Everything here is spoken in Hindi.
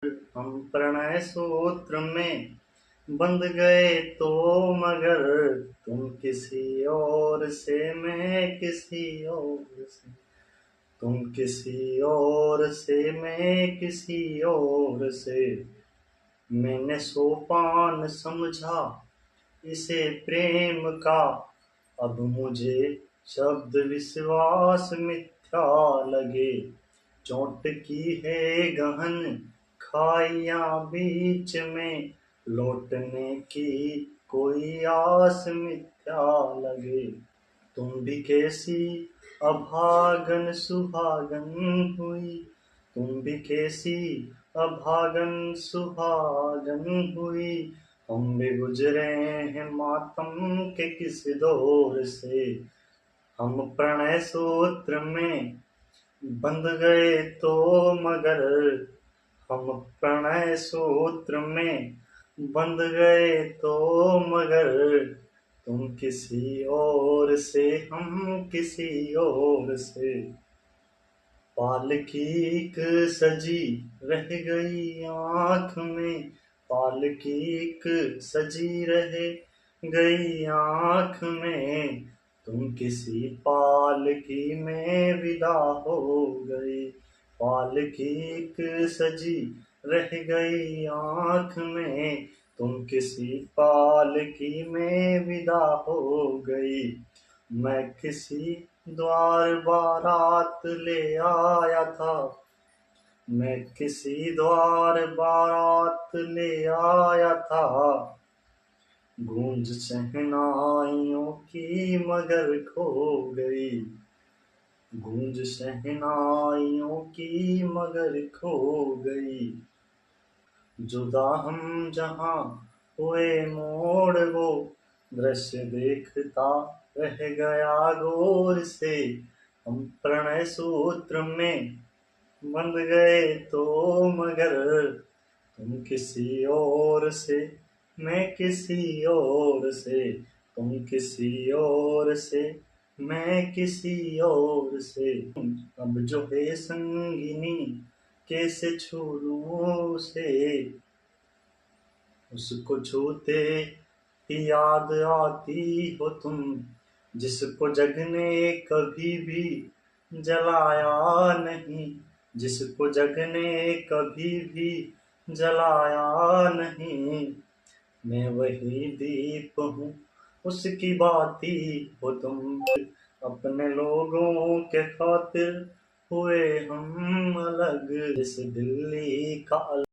हम प्रणय सूत्र में बंध गए तो मगर तुम किसी और से, मैं किसी और से, तुम किसी और से, मैं किसी और से। मैंने सोपान समझा इसे प्रेम का, अब मुझे शब्द विश्वास मिथ्या लगे। चोट की है गहन खाइयां बीच में, लौटने की कोई आस मिथ्या लगे। तुम भी कैसी अभागन सुहागन हुई, तुम भी कैसी अभागन सुहागन हुई। हम भी गुजरे हैं मातम के किस दौर से, हम प्रणय सूत्र में बंध गए तो मगर, हम प्रणय सूत्र में बंध गए तो मगर तुम किसी और से, हम किसी और से। पालकीक सजी रह गई आँख में, पालकीक सजी रह गई आँख में, तुम किसी पालकी में विदा हो गई। पालकीक सजी रह गई आँख में, तुम किसी पालकी में विदा हो गई। मैं किसी द्वार बारात ले आया था, मैं किसी द्वार बारात ले आया था। गूंज शहनाइयों की मगर खो गई, गूंज शहनाइयों की मगर खो गई। जुदा हम जहाँ हुए मोड़ वो दृश्य देखता रह गया गौर से। हम प्रणय सूत्र में बंध गए तो मगर तुम किसी और से, मैं किसी और से, तुम किसी और से, मैं किसी और से। अब जो है संगिनी कैसे छू लूं उसे, उसको छूते ही याद आती हो तुम, जिसको जग ने कभी भी जलाया नहीं, जिसको जग ने कभी भी जलाया नहीं। मैं वही दीप हूँ उसकी बाती हो तुम, अपने लोगों के खातिर हुए हम अलग। इस दिल्ली का